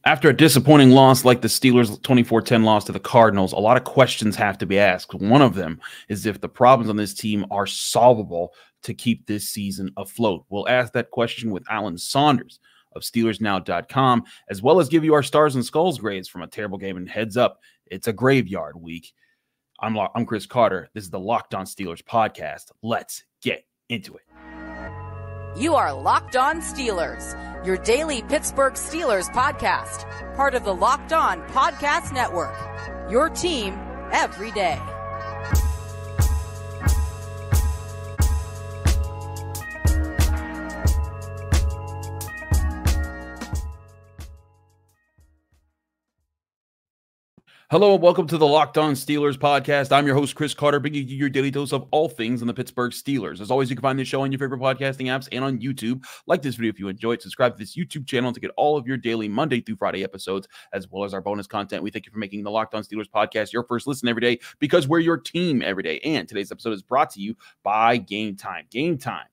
After a disappointing loss like the Steelers' 24-10 loss to the Cardinals, a lot of questions have to be asked. One of them is if the problems on this team are solvable to keep this season afloat. We'll ask that question with Alan Saunders of SteelersNow.com, as well as give you our Stars and Skulls grades from a terrible game. And heads up, it's a graveyard week. I'm Chris Carter. This is the Locked On Steelers podcast. Let's get into it. You are Locked On Steelers, your daily Pittsburgh Steelers podcast, part of the Locked On Podcast Network, your team every day. Hello and welcome to the Locked On Steelers podcast. I'm your host, Chris Carter, bringing you your daily dose of all things on the Pittsburgh Steelers. As always, you can find this show on your favorite podcasting apps and on YouTube. Like this video if you enjoyed. Subscribe to this YouTube channel to get all of your daily Monday through Friday episodes, as well as our bonus content. We thank you for making the Locked On Steelers podcast your first listen every day, because we're your team every day. And today's episode is brought to you by Game Time. Game Time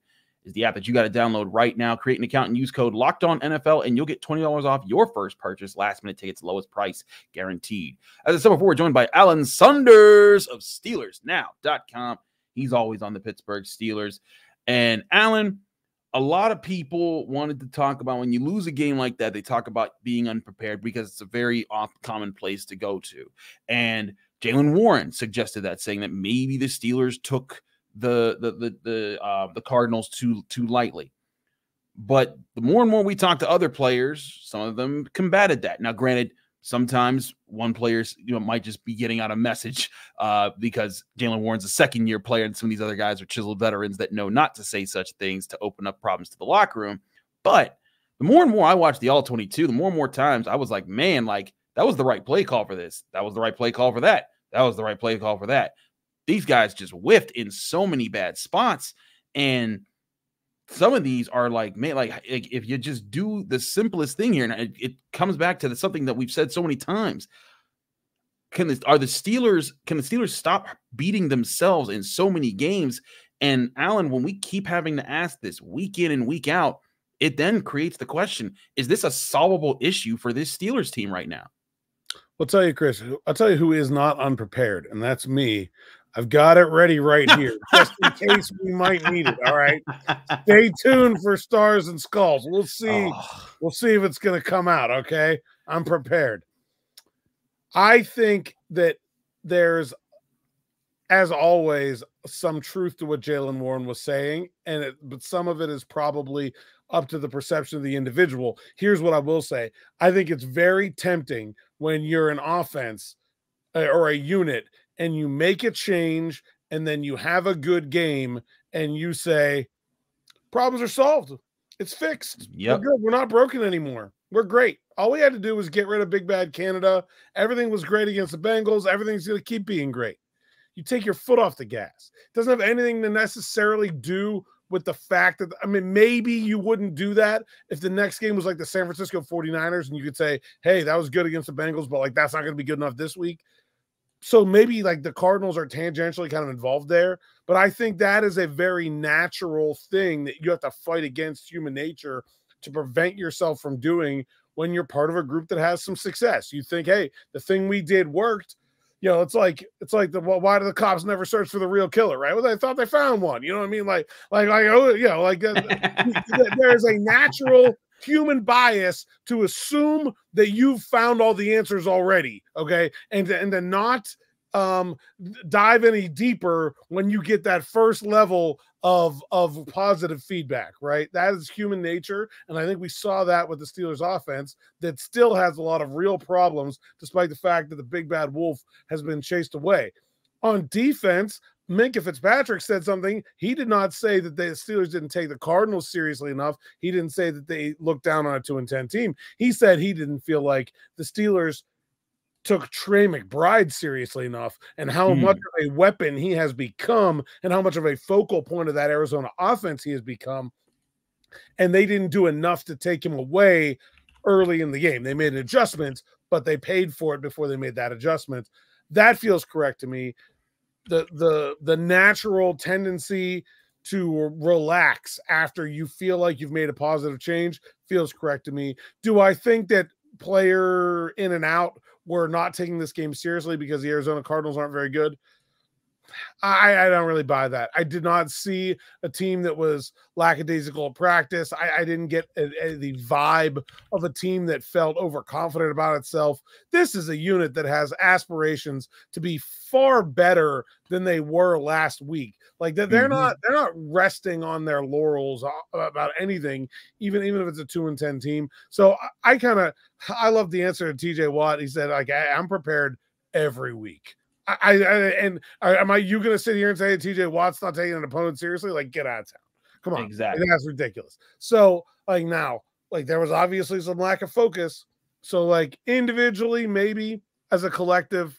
is the app that you got to download right now. Create an account and use code LOCKEDONNFL, and you'll get $20 off your first purchase. Last-minute tickets, lowest price guaranteed. As I said before, we're joined by Alan Saunders of SteelersNow.com. He's always on the Pittsburgh Steelers. And Alan, a lot of people wanted to talk about when you lose a game like that, they talk about being unprepared because it's a very common place to go to. And Jaylen Warren suggested that, saying that maybe the Steelers took the Cardinals too lightly. But the more and more we talk to other players, some of them combated that. Now, granted, sometimes one player might just be getting out a message because Jaylen Warren's a second-year player, and some of these other guys are chiseled veterans that know not to say such things to open up problems to the locker room. But the more and more I watched the All-22, the more and more times I was like, man, like, that was the right play call for this. That was the right play call for that. That was the right play call for that. These guys just whiffed in so many bad spots. And some of these are like, man, like if you just do the simplest thing here, and it comes back to something that we've said so many times. Can the Steelers stop beating themselves in so many games? And Alan, when we keep having to ask this week in and week out, it then creates the question, is this a solvable issue for this Steelers team right now? I'll tell you, Chris, I'll tell you who is not unprepared, and that's me. I've got it ready right here, just in case we might need it. All right. Stay tuned for Stars and Skulls. We'll see. We'll see if it's going to come out. Okay. I'm prepared. I think that there's, as always, some truth to what Jaylen Warren was saying, but some of it is probably up to the perception of the individual. Here's what I will say. I think it's very tempting when you're an offense or a unit and you make a change and then you have a good game and you say, problems are solved. It's fixed. Yep. We're good. We're not broken anymore. We're great. All we had to do was get rid of Big Bad Canada. Everything was great against the Bengals. Everything's going to keep being great. You take your foot off the gas. It doesn't have anything to necessarily do with the fact that, I mean, maybe you wouldn't do that if the next game was like the San Francisco 49ers and you could say, hey, that was good against the Bengals, but like that's not going to be good enough this week. So maybe like the Cardinals are tangentially kind of involved there, but I think that is a very natural thing that you have to fight against human nature to prevent yourself from doing when you're part of a group that has some success. You think, hey, the thing we did worked. You know, it's like why do the cops never search for the real killer, right? Well, they thought they found one. You know what I mean? Like oh, you know, like there's a natural human bias to assume that you've found all the answers already, okay? And to not dive any deeper when you get that first level of positive feedback, right? That is human nature, and I think we saw that with the Steelers offense that still has a lot of real problems despite the fact that the big bad wolf has been chased away. On defense, Minkah Fitzpatrick said something. He did not say that the Steelers didn't take the Cardinals seriously enough. He didn't say that they looked down on a 2-10 team. He said he didn't feel like the Steelers took Trey McBride seriously enough and how much of a weapon he has become and how much of a focal point of that Arizona offense he has become. And they didn't do enough to take him away early in the game. They made an adjustment, but they paid for it before they made that adjustment. That feels correct to me. The natural tendency to relax after you feel like you've made a positive change feels correct to me. Do I think that player in and out were not taking this game seriously because the Arizona Cardinals aren't very good. I don't really buy that. I did not see a team that was lackadaisical at practice. I didn't get the vibe of a team that felt overconfident about itself. This is a unit that has aspirations to be far better than they were last week. Like they're not resting on their laurels about anything, even if it's a 2-10 team. So I love the answer to TJ Watt. He said, like, I'm prepared every week. Am you going to sit here and say TJ Watt's not taking an opponent seriously? Like, get out of town. Come on. Exactly. Like, that's ridiculous. So, like, now, like, there was obviously some lack of focus. So, like, individually, maybe as a collective,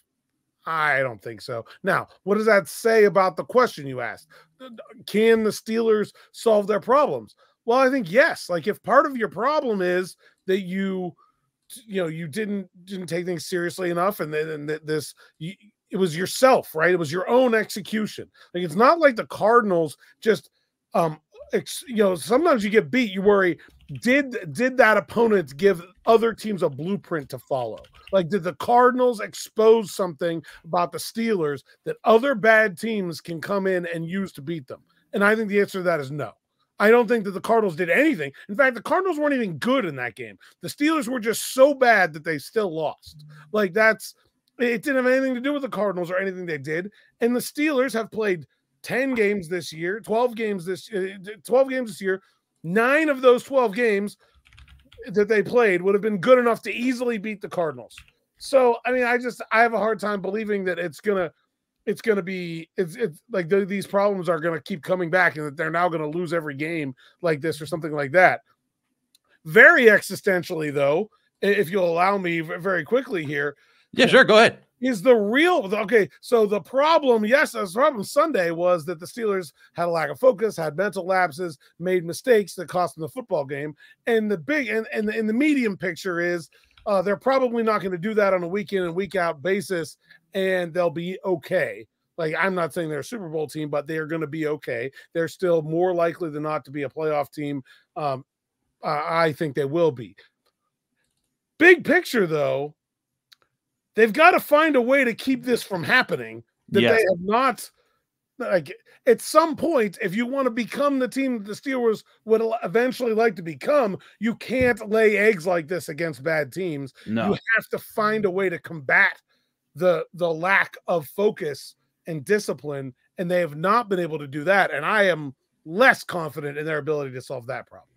I don't think so. Now, what does that say about the question you asked? Can the Steelers solve their problems? Well, I think yes. Like, if part of your problem is that you didn't take things seriously enough, and then it was yourself, right? It was your own execution. Like, it's not like the Cardinals just, sometimes you get beat. You worry, did that opponent give other teams a blueprint to follow? Like, did the Cardinals expose something about the Steelers that other bad teams can come in and use to beat them? And I think the answer to that is no. I don't think that the Cardinals did anything. In fact, the Cardinals weren't even good in that game. The Steelers were just so bad that they still lost. Like, it didn't have anything to do with the Cardinals or anything they did. And the Steelers have played 10 games this year, 12 games this year. 9 of those 12 games that they played would have been good enough to easily beat the Cardinals. So, I mean, I have a hard time believing that it's like these problems are going to keep coming back and that they're now going to lose every game like this or something like that. Very existentially, though, if you'll allow me very quickly here. Yeah, sure. Go ahead. So the problem, the problem Sunday was that the Steelers had a lack of focus, had mental lapses, made mistakes that cost them the football game. And the big and in the medium picture is they're probably not going to do that on a week in and week out basis, and they'll be okay. Like, I'm not saying they're a Super Bowl team, but they're going to be okay. They're still more likely than not to be a playoff team. I think they will be. Big picture, though, they've got to find a way to keep this from happening. They have not, like, at some point, if you want to become the team that the Steelers would eventually like to become, you can't lay eggs like this against bad teams. No. You have to find a way to combat the lack of focus and discipline, and they have not been able to do that. And I am less confident in their ability to solve that problem.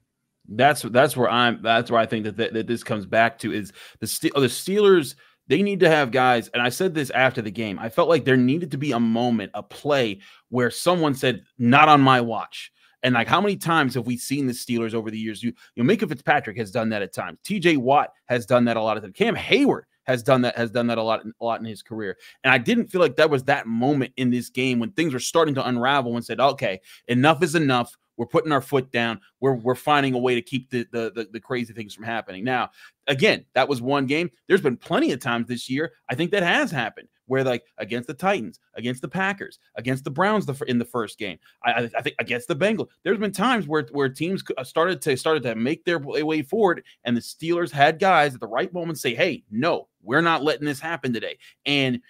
That's where I think that this comes back to is the Steelers. They need to have guys, and I said this after the game, I felt like there needed to be a moment, a play where someone said, not on my watch. And like, how many times have we seen the Steelers over the years? Minka Fitzpatrick has done that at times. TJ Watt has done that a lot of times. Cam Heyward has done that a lot in his career. And I didn't feel like that was that moment in this game when things were starting to unravel and said, okay, enough is enough. We're putting our foot down. We're finding a way to keep the crazy things from happening. Now, again, that was one game. There's been plenty of times this year I think that has happened where, like, against the Titans, against the Packers, against the Browns in the first game, I think against the Bengals, there's been times where teams started to make their way forward, and the Steelers had guys at the right moment say, "Hey, no, we're not letting this happen today." And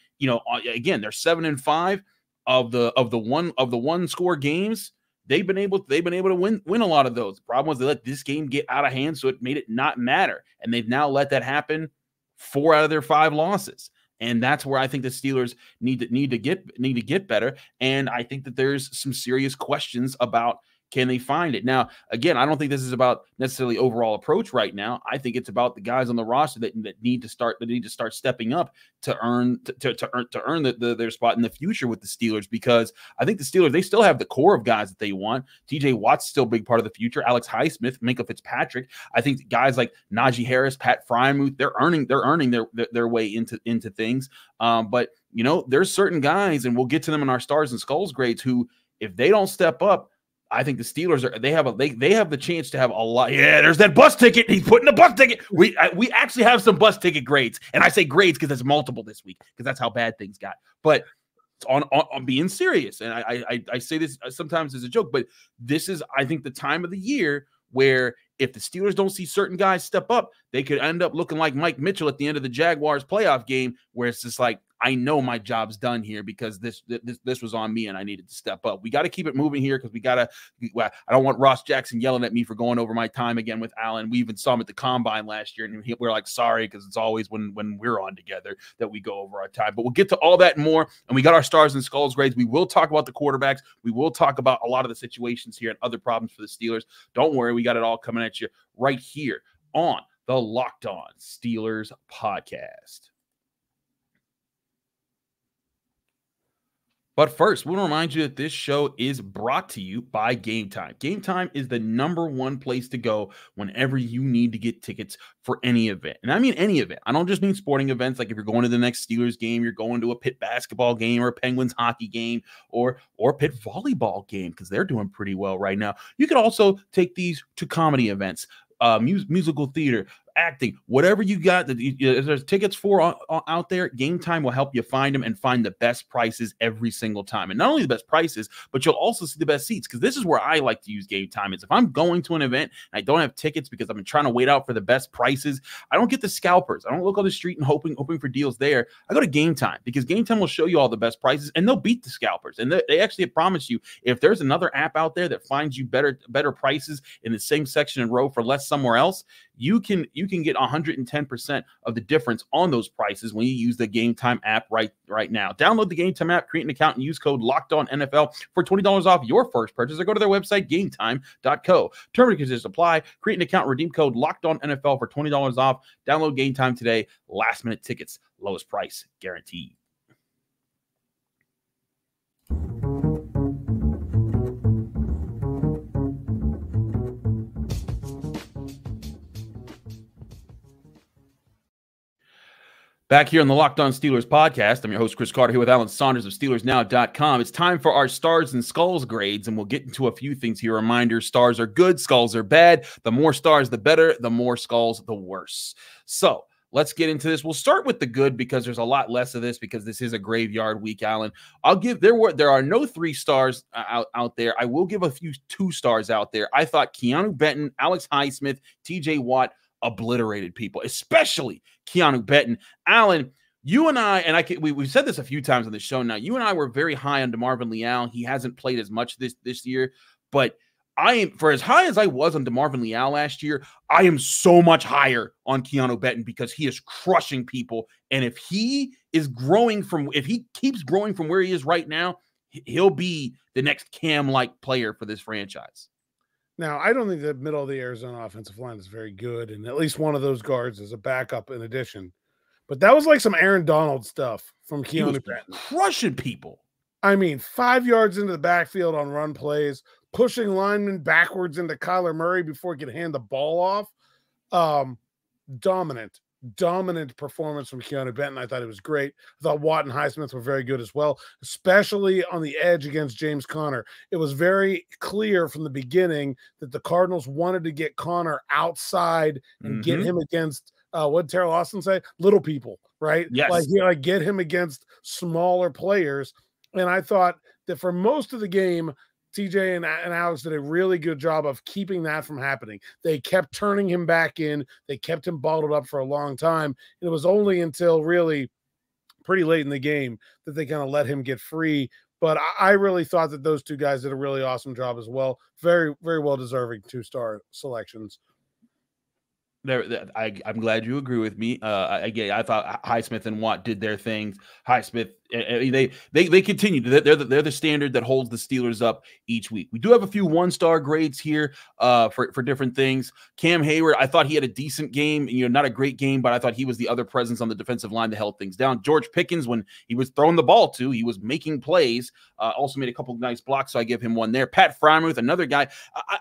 again, they're 7-5 of the one score games. They've been able to win a lot of those. The problem was they let this game get out of hand, so it made it not matter. And they've now let that happen 4 out of their 5 losses. And that's where I think the Steelers need to get better. And I think that there's some serious questions about, can they find it? Now, again, I don't think this is about necessarily overall approach right now. I think it's about the guys on the roster that need to start stepping up to earn their spot in the future with the Steelers, because I think the Steelers, they still have the core of guys that they want. TJ Watt's still a big part of the future. Alex Highsmith, Minka Fitzpatrick. I think guys like Najee Harris, Pat Frymuth, they're earning their way into things. But there's certain guys, and we'll get to them in our stars and skulls grades, who, if they don't step up, I think the Steelers they have the chance to have a lot. Yeah, there's that bus ticket. He's putting a bus ticket. We actually have some bus ticket grades, and I say grades because there's multiple this week, because that's how bad things got. But on being serious, and I say this sometimes as a joke, but this is, I think, the time of the year where if the Steelers don't see certain guys step up, they could end up looking like Mike Mitchell at the end of the Jaguars playoff game, where it's just like, I know my job's done here because this was on me and I needed to step up. We got to keep it moving here because I don't want Ross Jackson yelling at me for going over my time again with Allen. We even saw him at the Combine last year, and we're like, sorry, because it's always when we're on together that we go over our time. But we'll get to all that and more, and we got our stars and skulls grades. We will talk about the quarterbacks. We will talk about a lot of the situations here and other problems for the Steelers. Don't worry, we got it all coming at you right here on the Locked On Steelers podcast. But first, we want to remind you that this show is brought to you by Game Time. Game Time is the #1 place to go whenever you need to get tickets for any event. And I mean any event. I don't just mean sporting events, like if you're going to the next Steelers game, you're going to a Pitt basketball game or a Penguins hockey game or Pitt volleyball game, because they're doing pretty well right now. You could also take these to comedy events, musical theater, acting, whatever you got that there's tickets for out there. Game Time will help you find them and find the best prices every single time. And not only the best prices, but you'll also see the best seats, because this is where I like to use Game Time. Is if I'm going to an event and I don't have tickets because I've been trying to wait out for the best prices, I don't get the scalpers. I don't look on the street and hoping for deals there. I go to Game Time, because Game Time will show you all the best prices and they'll beat the scalpers. And they actually promise you, if there's another app out there that finds you better prices in the same section and row for less somewhere else, you can get 110% of the difference on those prices when you use the Game Time app right now. Download the Game Time app, create an account, and use code LOCKEDONNFL for $20 off your first purchase, or go to their website, gametime.co. Terms and conditions apply. Create an account, redeem code LOCKEDONNFL for $20 off. Download Game Time today. Last minute tickets, lowest price guaranteed. Back here on the Locked On Steelers podcast, I'm your host, Chris Carter, here with Alan Saunders of SteelersNow.com. It's time for our stars and skulls grades, and we'll get into a few things here. Reminder, stars are good, skulls are bad. The more stars, the better. The more skulls, the worse. So let's get into this. We'll start with the good, because there's a lot less of this, because this is a graveyard week, Alan. There are no 3 stars out there. I will give a few 2 stars out there. I thought Keeanu Benton, Alex Highsmith, TJ Watt obliterated people, especially Keeanu Benton. Alan, you and we've said this a few times on the show now. You and I were very high on DeMarvin Leal. He hasn't played as much this year, but for as high as I was on DeMarvin Leal last year, I am so much higher on Keeanu Benton, because he is crushing people. And if he keeps growing from where he is right now, he'll be the next Cam-like player for this franchise. Now, I don't think the middle of the Arizona offensive line is very good, and at least one of those guards is a backup in addition. But that was like some Aaron Donald stuff from Keeanu Benton. Crushing people. I mean, 5 yards into the backfield on run plays, pushing linemen backwards into Kyler Murray before he could hand the ball off. Dominant performance from Keeanu Benton. I thought it was great. I thought Watt and Highsmith were very good as well, especially on the edge against James Conner. It was very clear from the beginning that the Cardinals wanted to get Conner outside and get him against, what did Terrell Austin say? Little people, right? Yes. Like get him against smaller players. And I thought that for most of the game, TJ and Alex did a really good job of keeping that from happening. They kept turning him back in. They kept him bottled up for a long time. And it was only until really pretty late in the game that they kind of let him get free. But I really thought that those 2 guys did a really awesome job as well. Very, very well deserving 2-star selections. I'm glad you agree with me. I thought Highsmith and Watt did their things. Highsmith, they continue. They're the standard that holds the Steelers up each week. We do have a few 1-star grades here for different things. Cam Heyward, I thought he had a decent game. Not a great game, but I thought he was the other presence on the defensive line that held things down. George Pickens, when he was throwing the ball to, he was making plays. Also made a couple of nice blocks, so I give him 1 there. Pat Freiermuth, another guy.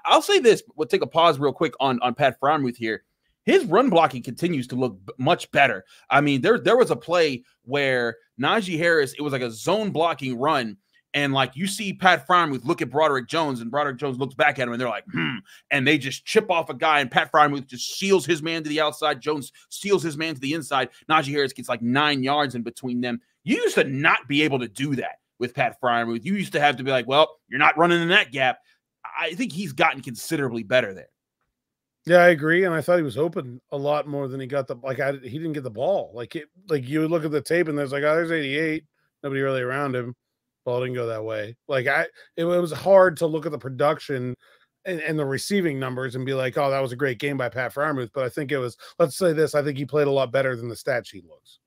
I'll say this. We'll take a pause real quick on Pat Freiermuth here. His run blocking continues to look much better. I mean, there was a play where Najee Harris, it was like a zone blocking run, and like you see Pat Freiermuth look at Broderick Jones, and Broderick Jones looks back at him, and they're like, and they just chip off a guy, and Pat Freiermuth just seals his man to the outside. Jones seals his man to the inside. Najee Harris gets like 9 yards in between them. You used to not be able to do that with Pat Freiermuth. You used to have to be like, well, you're not running in that gap. I think he's gotten considerably better there. Yeah, I agree, and I thought he was open a lot more than he got the he didn't get the ball. Like you look at the tape and there's like, oh, there's 88. Nobody really around him. Ball didn't go that way. It was hard to look at the production and the receiving numbers and be like, oh, that was a great game by Pat Freiermuth. But I think it was, let's say this, I think he played a lot better than the stat sheet looks.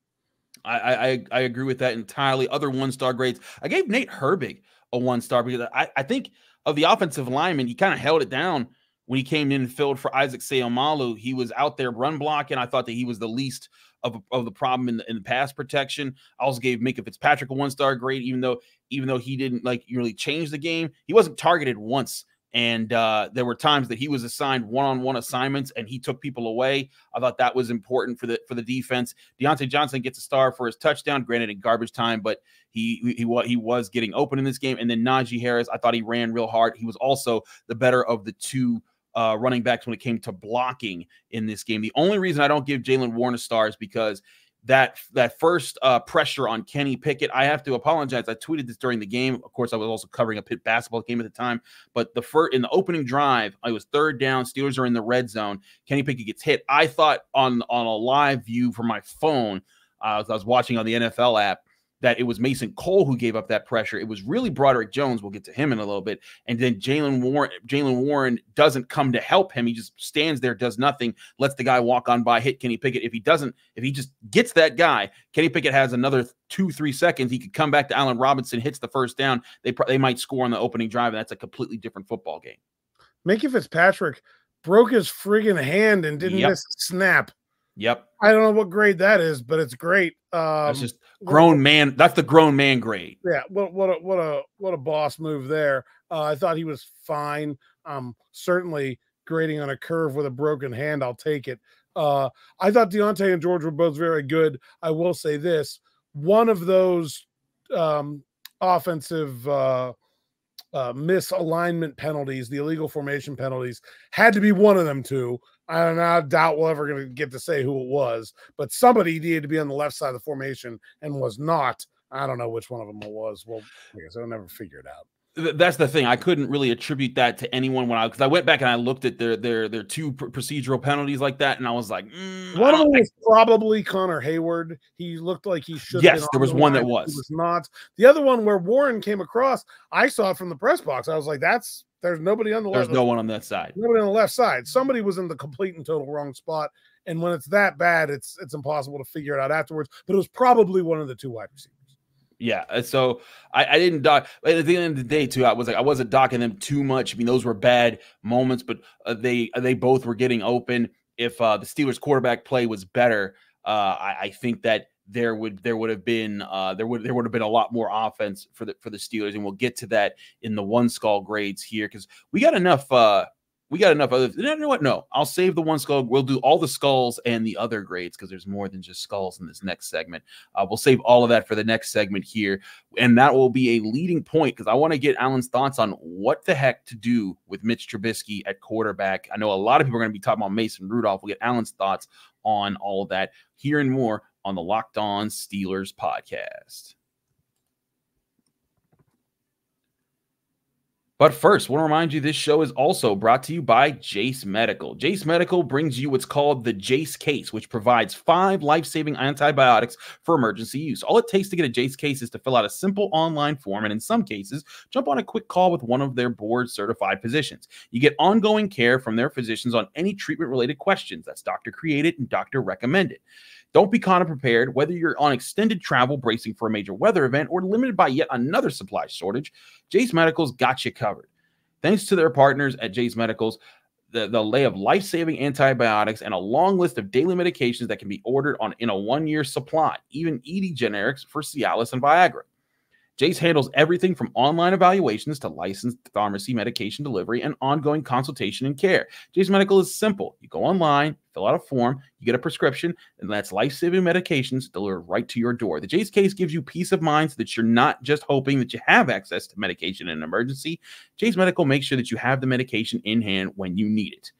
I agree with that entirely. Other 1-star grades, I gave Nate Herbig a 1-star because I think of the offensive lineman, he kind of held it down when he came in and filled for Isaac Seumalo. He was out there run blocking. I thought that he was the least of the problem in the pass protection. I also gave Minkah Fitzpatrick a 1-star grade, even though he didn't really change the game. He wasn't targeted once. And there were times that he was assigned one-on-one assignments and he took people away. I thought that was important for the defense. Deontay Johnson gets a star for his touchdown, granted in garbage time, but he was getting open in this game. And then Najee Harris, I thought he ran real hard. He was also the better of the two running backs when it came to blocking in this game. The only reason I don't give Jaylen Warren a star is because that first pressure on Kenny Pickett, I have to apologize. I tweeted this during the game. Of course, I was also covering a Pitt basketball game at the time. But in the opening drive, it was 3rd down. Steelers are in the red zone. Kenny Pickett gets hit. I thought on a live view from my phone, I was watching on the NFL app, that it was Mason Cole who gave up that pressure. It was really Broderick Jones. We'll get to him in a little bit. And then Jaylen Warren doesn't come to help him. He just stands there, does nothing, lets the guy walk on by, hit Kenny Pickett. If he just gets that guy, Kenny Pickett has another 2-3 seconds. He could come back to Allen Robinson, hits the first down. They might score on the opening drive, and that's a completely different football game. Minkah Fitzpatrick broke his friggin' hand and didn't miss a snap. Yep. I don't know what grade that is, but it's great. That's just grown man. That's the grown man grade. Yeah. What a boss move there. I thought he was fine. Certainly grading on a curve with a broken hand. I'll take it. I thought Deontay and George were both very good. I will say this: one of those offensive misalignment penalties, the illegal formation penalties, had to be one of them too. I doubt we're ever going to get to say who it was, but somebody needed to be on the left side of the formation and was not. I don't know which one of them it was. Well, I guess I'll never figure it out. That's the thing. I couldn't really attribute that to anyone because I went back and I looked at their two procedural penalties like that, and I was like, one of them was probably Connor Heyward. He looked like he should. Yes, there was one that was. He was not. The other one where Warren came across, I saw it from the press box. I was like, there's nobody on the left. There's no one on that side. Nobody on the left side. Somebody was in the complete and total wrong spot. And when it's that bad, it's impossible to figure it out afterwards. But it was probably one of the two wide receivers. Yeah, so I didn't dock. At the end of the day, too, I wasn't docking them too much. I mean, those were bad moments, but they both were getting open. If the Steelers' quarterback play was better, I think that there would have been a lot more offense for the Steelers, and we'll get to that in the 1-skull grades here because we got enough. We got enough other. You know what? No, I'll save the 1-skull. We'll do all the skulls and the other grades because there's more than just skulls in this next segment. We'll save all of that for the next segment here, and that will be a leading point because I want to get Alan's thoughts on what the heck to do with Mitch Trubisky at quarterback. I know a lot of people are going to be talking about Mason Rudolph. We'll get Alan's thoughts on all of that here and more on the Locked On Steelers podcast. But first, I want to remind you this show is also brought to you by Jace Medical. Jace Medical brings you what's called the Jace Case, which provides 5 life-saving antibiotics for emergency use. All it takes to get a Jace Case is to fill out a simple online form, and in some cases, jump on a quick call with one of their board-certified physicians. You get ongoing care from their physicians on any treatment-related questions that's doctor-created and doctor-recommended. Don't be caught unprepared, whether you're on extended travel bracing for a major weather event or limited by yet another supply shortage, Jace Medical's got you covered. Thanks to their partners at Jace Medical's, the lay of life-saving antibiotics and a long list of daily medications that can be ordered in a 1-year supply, even ED generics for Cialis and Viagra. Jace handles everything from online evaluations to licensed pharmacy medication delivery and ongoing consultation and care. Jace Medical is simple. You go online, fill out a form, you get a prescription, and that's life-saving medications delivered right to your door. The Jace Case gives you peace of mind so that you're not just hoping that you have access to medication in an emergency. Jace Medical makes sure that you have the medication in hand when you need it.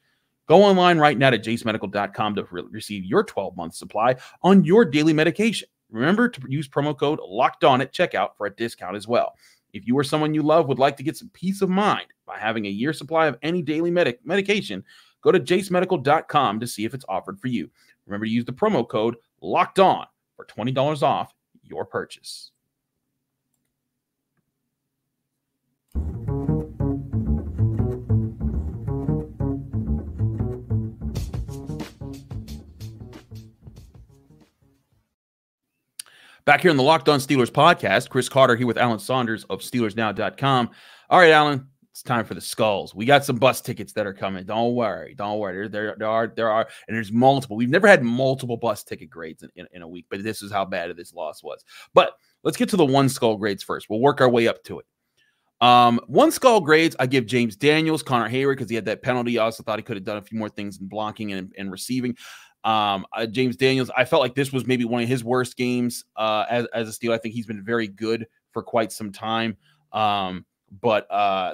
Go online right now to jacemedical.com to receive your 12-month supply on your daily medication. Remember to use promo code LOCKEDON at checkout for a discount as well. If you or someone you love would like to get some peace of mind by having a year supply of any daily medication, go to JaceMedical.com to see if it's offered for you. Remember to use the promo code LOCKEDON for $20 off your purchase. Back here in the Locked On Steelers podcast, Chris Carter here with Alan Saunders of SteelersNow.com. All right, Alan, it's time for the skulls. We got some bus tickets that are coming. Don't worry. There are, and there's multiple. We've never had multiple bus ticket grades in a week, but this is how bad this loss was. But let's get to the one skull grades first. We'll work our way up to it. One skull grades, I give James Daniels, Connor Heyward, because he had that penalty. I also thought he could have done a few more things in blocking and receiving. James Daniels, I felt like this was maybe one of his worst games as a Steeler. I think he's been very good for quite some time. But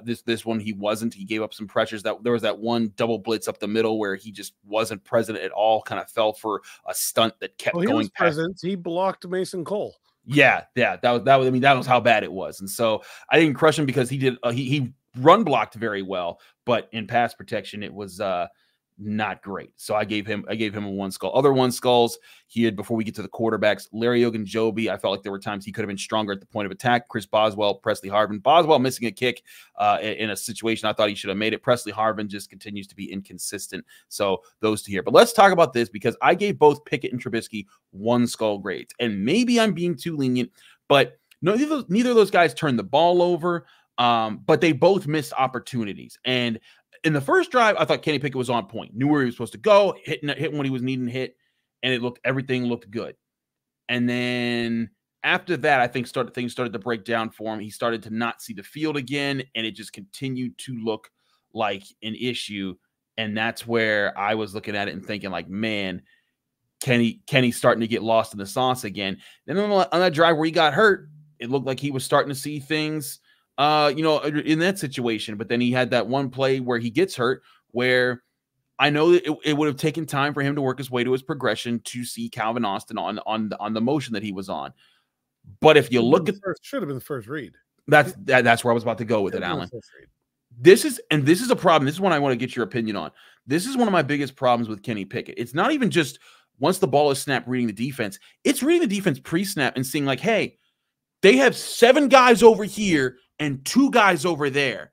this one he wasn't. He gave up some pressures. There was that one double blitz up the middle where he just wasn't present at all, kind of fell for a stunt that kept going. He was present. He blocked Mason Cole. Yeah. That was how bad it was. And so I didn't crush him because he run blocked very well, but in pass protection it was not great. So I gave him a one skull. Other one skulls he had before we get to the quarterbacks. Larry Ogunjobi, I felt like there were times he could have been stronger at the point of attack. Chris Boswell, Presley Harvin. Boswell missing a kick in a situation I thought he should have made it. Presley Harvin just continues to be inconsistent. So those two here. But let's talk about this because I gave both Pickett and Trubisky one skull grades. And maybe I'm being too lenient, but neither of those guys turned the ball over, but they both missed opportunities. And in the first drive, I thought Kenny Pickett was on point, knew where he was supposed to go, hitting when he was needing to hit, and everything looked good. And then after that, I think things started to break down for him. He started to not see the field again, and it just continued to look like an issue. And that's where I was looking at it and thinking, like, man, Kenny's starting to get lost in the sauce again. Then on that drive where he got hurt, it looked like he was starting to see things in that situation. But then he had that one play where he gets hurt, where I know that it would have taken time for him to work his way to his progression to see Calvin Austin on the motion that he was on. But if you look at should have been the first read. That's where I was about to go with it, Alan. This is a problem. This is one I want to get your opinion on. This is one of my biggest problems with Kenny Pickett. It's not even just once the ball is snapped, reading the defense. It's reading the defense pre-snap and seeing like, hey, they have 7 guys over here and 2 guys over there.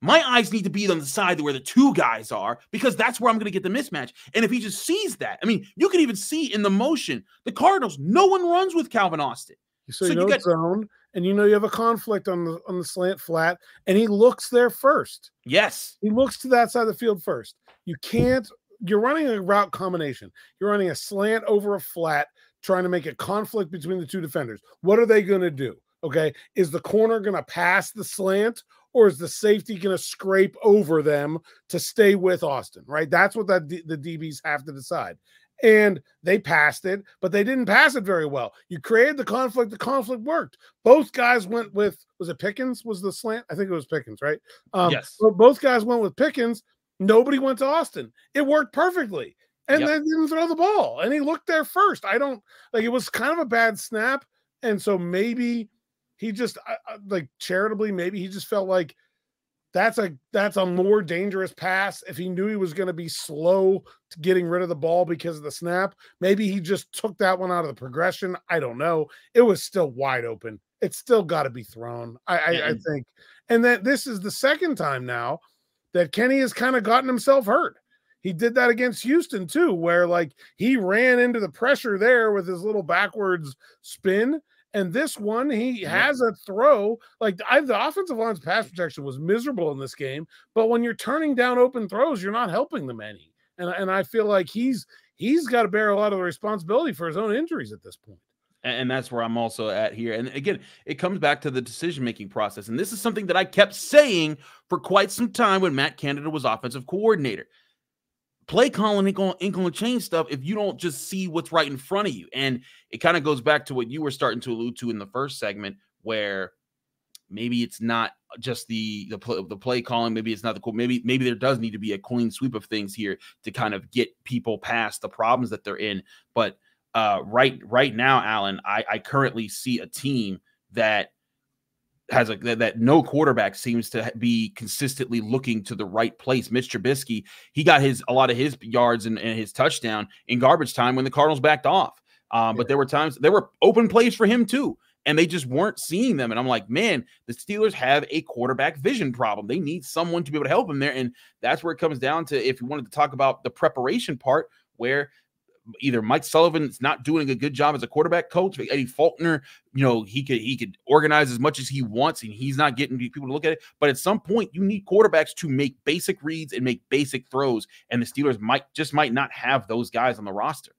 My eyes need to be on the side where the 2 guys are because that's where I'm going to get the mismatch. And if he just sees that, I mean, you can even see in the motion, the Cardinals, no one runs with Calvin Austin. So you know zone, and you know you have a conflict on the slant flat, and he looks there first. Yes. He looks to that side of the field first. You're running a route combination. You're running a slant over a flat, trying to make a conflict between the 2 defenders. What are they going to do? Okay. Is the corner going to pass the slant, or is the safety going to scrape over them to stay with Austin? Right. That's what the DBs have to decide. And they passed it, but they didn't pass it very well. You created the conflict. The conflict worked. Both guys went with, was it Pickens? Was the slant? I think it was Pickens, right? Yes. But both guys went with Pickens. Nobody went to Austin. It worked perfectly. And they didn't throw the ball. And he looked there first. It was kind of a bad snap. And so maybe he just charitably, maybe he just felt like that's a more dangerous pass. If he knew he was going to be slow to getting rid of the ball because of the snap, maybe he just took that one out of the progression. I don't know. It was still wide open. It's still got to be thrown, I think. And that this is the second time now that Kenny has kind of gotten himself hurt. He did that against Houston too, where he ran into the pressure there with his little backwards spin. And this one, he has a throw. The offensive line's pass protection was miserable in this game. But when you're turning down open throws, you're not helping them any. And I feel like he's got to bear a lot of the responsibility for his own injuries at this point. And that's where I'm also at here. And again, it comes back to the decision-making process. And this is something that I kept saying for quite some time when Matt Canada was offensive coordinator. Play calling ain't gonna change stuff if you don't just see what's right in front of you. And it kind of goes back to what you were starting to allude to in the first segment, where maybe it's not just the play calling. Maybe it's not the maybe there does need to be a clean sweep of things here to kind of get people past the problems that they're in. But right now, Alan, I currently see a team that has that no quarterback seems to be consistently looking to the right place. Mitch Trubisky, he got a lot of his yards and his touchdown in garbage time when the Cardinals backed off. But there were times there were open plays for him too, and they just weren't seeing them. And I'm like, man, the Steelers have a quarterback vision problem. They need someone to be able to help them there. And that's where it comes down to, if you wanted to talk about the preparation part, where either Mike Sullivan's not doing a good job as a quarterback coach, Eddie Faulkner, he could organize as much as he wants, and he's not getting people to look at it. But at some point, you need quarterbacks to make basic reads and make basic throws, and the Steelers might not have those guys on the roster.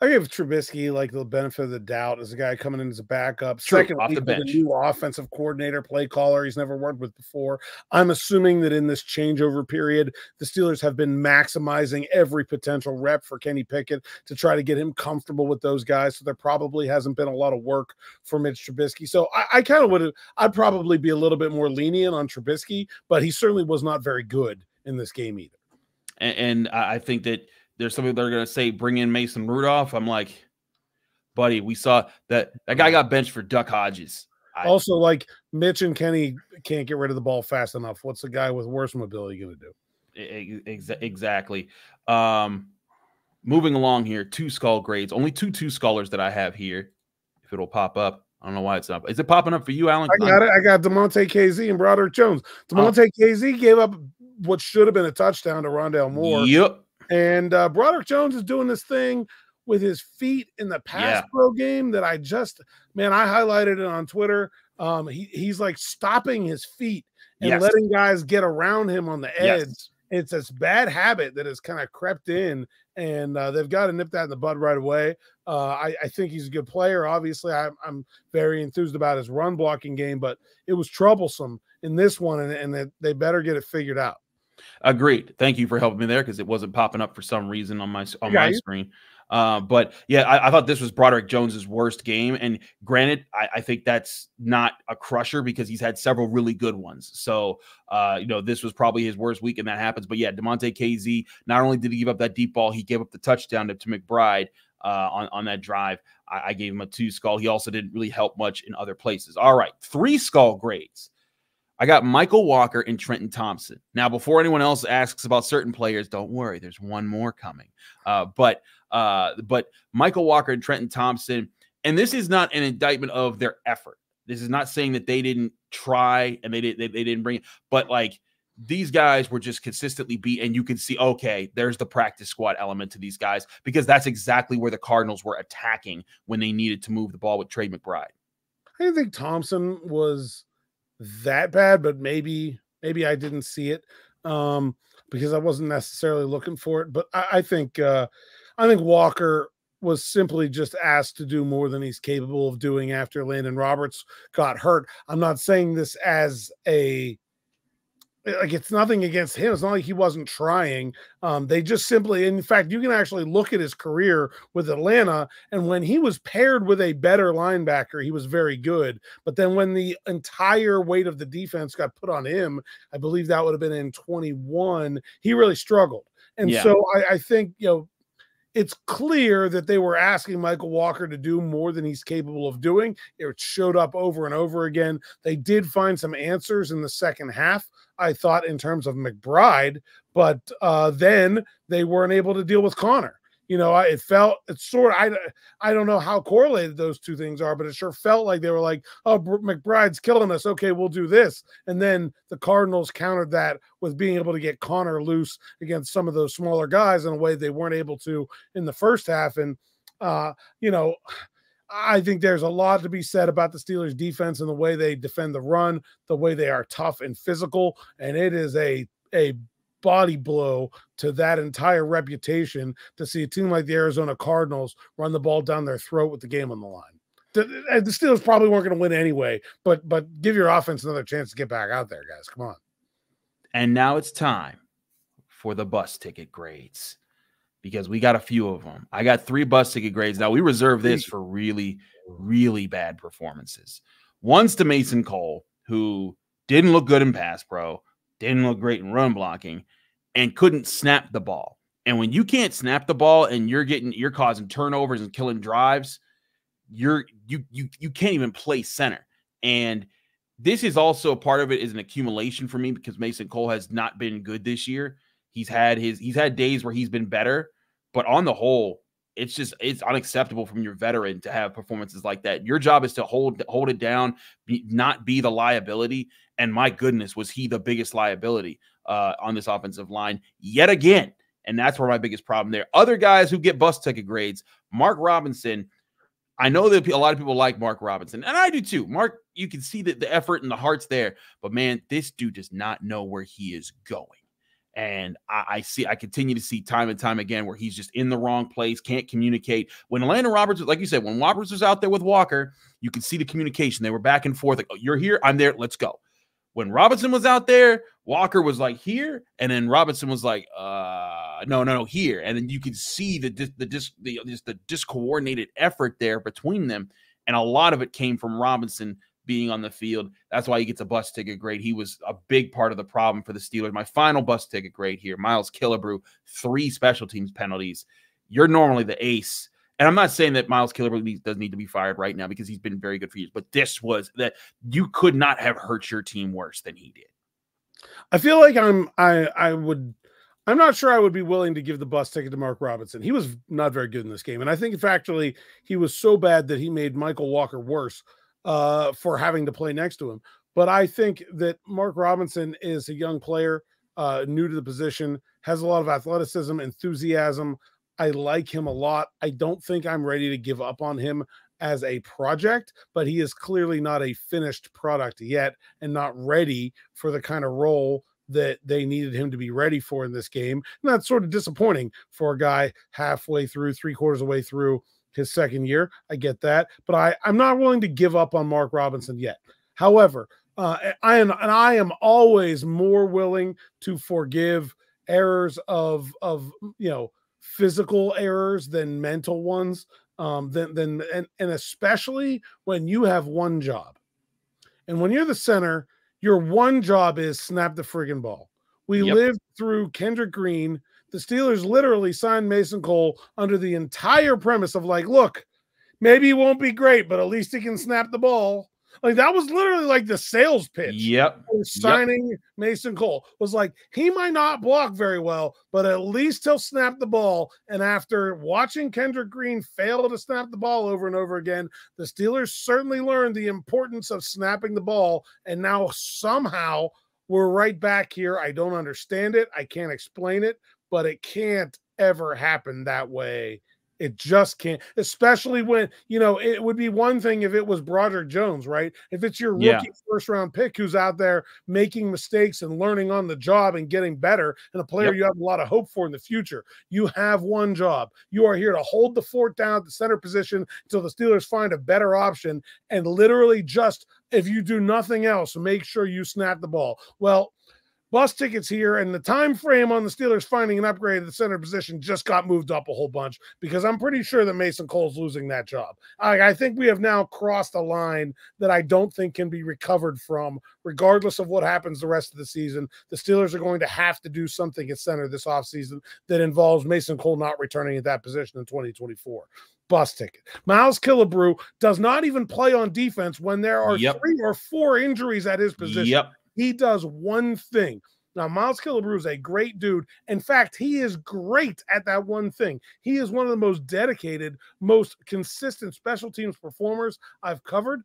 I give Trubisky like the benefit of the doubt as a guy coming in as a backup. True, Second, off the bench. A new offensive coordinator, play caller he's never worked with before. I'm assuming that in this changeover period, the Steelers have been maximizing every potential rep for Kenny Pickett to try to get him comfortable with those guys. So there probably hasn't been a lot of work for Mitch Trubisky. So I kind of I'd probably be a little bit more lenient on Trubisky, but he certainly was not very good in this game either. And I think that there's some people that are going to say, bring in Mason Rudolph. I'm like, buddy, we saw that guy got benched for Duck Hodges. Also, like, Mitch and Kenny can't get rid of the ball fast enough. What's the guy with worse mobility going to do? Exactly. Moving along here, 2 skull grades. Only two scholars that I have here. If it'll pop up. I don't know why it's not. Is it popping up for you, Alan? I got it. I got DeMonte KZ and Broderick Jones. DeMonte KZ gave up what should have been a touchdown to Rondale Moore. Yep. And Broderick Jones is doing this thing with his feet in the pass pro game that I highlighted it on Twitter. He's like stopping his feet and letting guys get around him on the edge. Yes. It's this bad habit that has kind of crept in, and they've got to nip that in the bud right away. I think he's a good player. Obviously, I'm very enthused about his run blocking game, but it was troublesome in this one, and they better get it figured out. Agreed. Thank you for helping me there, because it wasn't popping up for some reason on my screen. But yeah, I thought this was Broderick Jones's worst game. And granted, I think that's not a crusher because he's had several really good ones. So, this was probably his worst week, and that happens. But yeah, DeMonte KZ, not only did he give up that deep ball, he gave up the touchdown to McBride on that drive. I gave him a 2 skull. He also didn't really help much in other places. All right, 3 skull grades. I got Michael Walker and Trenton Thompson. Now, before anyone else asks about certain players, don't worry, there's one more coming. But Michael Walker and Trenton Thompson, and this is not an indictment of their effort. This is not saying that they didn't try and they didn't bring it, but like, these guys were just consistently beat, and you can see, okay, there's the practice squad element to these guys, because that's exactly where the Cardinals were attacking when they needed to move the ball with Trey McBride. I didn't think Thompson was that bad, but maybe I didn't see it because I wasn't necessarily looking for it. But I think Walker was simply just asked to do more than he's capable of doing after Landon Roberts got hurt. I'm not saying this as it's nothing against him. It's not like he wasn't trying. They just simply, in fact, you can actually look at his career with Atlanta, and when he was paired with a better linebacker, he was very good. But then when the entire weight of the defense got put on him, I believe that would have been in 21, he really struggled. And so I think, it's clear that they were asking Michael Walker to do more than he's capable of doing. It showed up over and over again. They did find some answers in the second half, I thought, in terms of McBride, but then they weren't able to deal with Connor. I don't know how correlated those two things are, but it sure felt like they were like, oh, McBride's killing us. Okay, we'll do this. And then the Cardinals countered that with being able to get Connor loose against some of those smaller guys in a way they weren't able to in the first half. And, I think there's a lot to be said about the Steelers defense and the way they defend the run, the way they are tough and physical. And it is a body blow to that entire reputation to see a team like the Arizona Cardinals run the ball down their throat with the game on the line. The Steelers probably weren't going to win anyway, but give your offense another chance to get back out there, guys. Come on. And now it's time for the bus ticket grades, because we got a few of them. I got 3 bus ticket grades. Now, we reserve this for really, really bad performances. One's to Mason Cole, who didn't look good in pass pro, didn't look great in run blocking, and couldn't snap the ball. And when you can't snap the ball and you're causing turnovers and killing drives, you can't even play center. And this is also part of it is an accumulation for me because Mason Cole has not been good this year. He's had days where he's been better, but on the whole, it's unacceptable from your veteran to have performances like that. Your job is to hold it down, not be the liability. And my goodness, was he the biggest liability on this offensive line yet again? And that's where my biggest problem there. Other guys who get bus ticket grades, Mark Robinson. I know that a lot of people like Mark Robinson, and I do too. Mark, you can see the effort and the heart's there, but man, this dude does not know where he is going. And I continue to see time and time again where he's just in the wrong place, can't communicate. When Landon Roberts, like you said, when Roberts was out there with Walker, you could see the communication. They were back and forth. Like, oh, you're here, I'm there, let's go. When Robinson was out there, Walker was like here, and then Robinson was like, no, here. And then you could see the discoordinated effort there between them. And a lot of it came from Robinson being on the field. That's why he gets a bus ticket grade. He was a big part of the problem for the Steelers. My final bus ticket grade here, Miles Killebrew, 3 special teams penalties. You're normally the ace. And I'm not saying that Miles Killebrew does need to be fired right now because he's been very good for years, but this was that you could not have hurt your team worse than he did. I feel like I'm not sure I would be willing to give the bus ticket to Mark Robinson. He was not very good in this game. And I think factually he was so bad that he made Michael Walker worse for having to play next to him. But I think that Mark Robinson is a young player, new to the position, has a lot of athleticism, enthusiasm. I like him a lot. I don't think I'm ready to give up on him as a project, but he is clearly not a finished product yet and not ready for the kind of role that they needed him to be ready for in this game. And that's sort of disappointing for a guy halfway through, 3/4 of the way through his second year. I get that, but I'm not willing to give up on Mark Robinson yet. However, I am always more willing to forgive errors of physical errors than mental ones. And especially when you have one job, and when you're the center, your one job is snap the friggin' ball. We lived through Kendrick Green. The Steelers literally signed Mason Cole under the entire premise of like, look, maybe he won't be great, but at least he can snap the ball. Like that was literally like the sales pitch. Signing Mason Cole was like, he might not block very well, but at least he'll snap the ball. And after watching Kendrick Green fail to snap the ball over and over again, the Steelers certainly learned the importance of snapping the ball. And now somehow we're right back here. I don't understand it. I can't explain it, but it can't ever happen that way. It just can't, especially when, it would be one thing if it was Broderick Jones, right? If it's your rookie first-round pick who's out there making mistakes and learning on the job and getting better, and a player you have a lot of hope for in the future. You have one job. You are here to hold the fort down at the center position until the Steelers find a better option, and literally just, if you do nothing else, make sure you snap the ball. Well, bus tickets here, and the time frame on the Steelers finding an upgrade at the center position just got moved up a whole bunch because I'm pretty sure that Mason Cole's losing that job. I think we have now crossed a line that I don't think can be recovered from, regardless of what happens the rest of the season. The Steelers are going to have to do something at center this offseason that involves Mason Cole not returning at that position in 2024. Bus ticket. Miles Killebrew does not even play on defense when there are 3 or 4 injuries at his position. He does one thing. Now, Miles Killebrew is a great dude. In fact, he is great at that one thing. He is one of the most dedicated, most consistent special teams performers I've covered.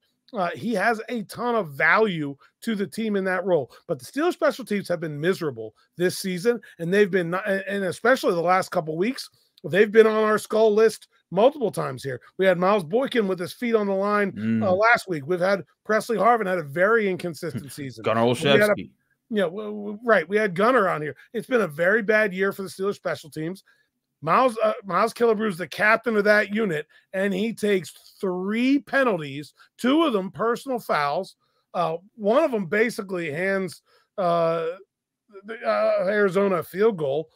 He has a ton of value to the team in that role. But the Steelers special teams have been miserable this season, and they've been, and especially the last couple weeks, they've been on our skull list multiple times here. We had Miles Boykin with his feet on the line last week. We've had Presley Harvin had a very inconsistent season. Gunnar Olszewski. We had Gunnar on here. It's been a very bad year for the Steelers special teams. Miles Killebrew is the captain of that unit, and he takes 3 penalties, 2 of them personal fouls. One of them basically hands Arizona a field goal.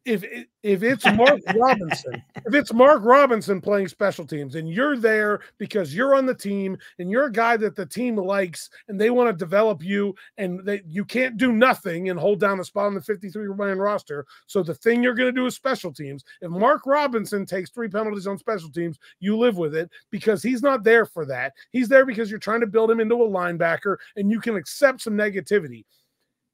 if it's Mark Robinson, if it's Mark Robinson playing special teams and you're there because you're on the team and you're a guy that the team likes and they want to develop you and you can't do nothing and hold down a spot on the 53-man roster. So the thing you're going to do is special teams. If Mark Robinson takes 3 penalties on special teams, you live with it because he's not there for that. He's there because you're trying to build him into a linebacker and you can accept some negativity.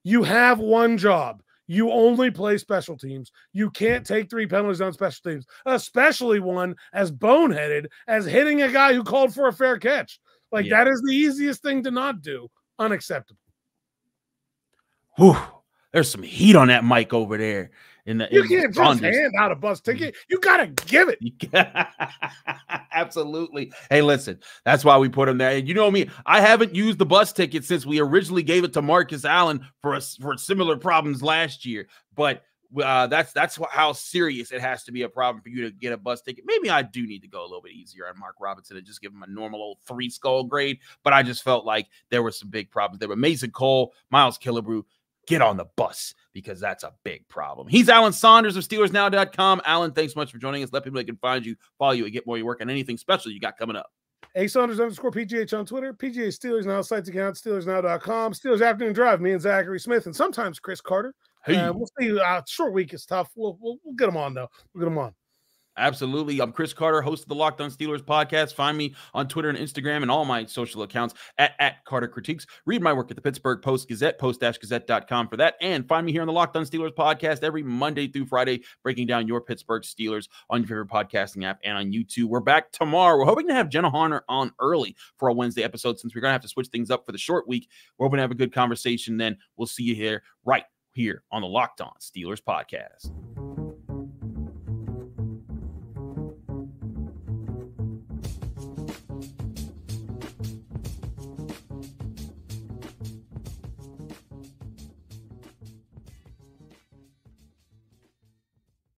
You have one job. You only play special teams. You can't take 3 penalties on special teams, especially one as boneheaded as hitting a guy who called for a fair catch. Like, that is the easiest thing to not do. Unacceptable. Whew. There's some heat on that mic over there. You can't just hand out a bus ticket. You got to give it. Absolutely. Hey, listen, that's why we put him there. And you know me, I haven't used the bus ticket since we originally gave it to Marcus Allen for similar problems last year. But that's how serious it has to be a problem for you to get a bus ticket. Maybe I do need to go a little bit easier on Mark Robinson and just give him a normal old 3 skull grade. But I just felt like there were some big problems there. But Mason Cole, Miles Killebrew, get on the bus because that's a big problem. He's Alan Saunders of SteelersNow.com. Alan, thanks so much for joining us. Let people that can find you, follow you, and get more of your work on anything special you got coming up. A_Saunders_PGH on Twitter. PGA Steelers Now sites account, SteelersNow.com. Steelers Afternoon Drive, me and Zachary Smith, and sometimes Chris Carter. Hey. We'll see. Short week is tough. We'll get them on, though. We'll get them on. Absolutely. I'm Chris Carter, host of the Locked On Steelers podcast. Find me on Twitter and Instagram and all my social accounts at Carter Critiques. Read my work at the Pittsburgh Post-Gazette, post-gazette.com for that. And find me here on the Locked On Steelers podcast every Monday through Friday, breaking down your Pittsburgh Steelers on your favorite podcasting app and on YouTube. We're back tomorrow. We're hoping to have Jenna Harner on early for a Wednesday episode since we're going to have to switch things up for the short week. We're hoping to have a good conversation then. We'll see you here right here on the Locked On Steelers podcast.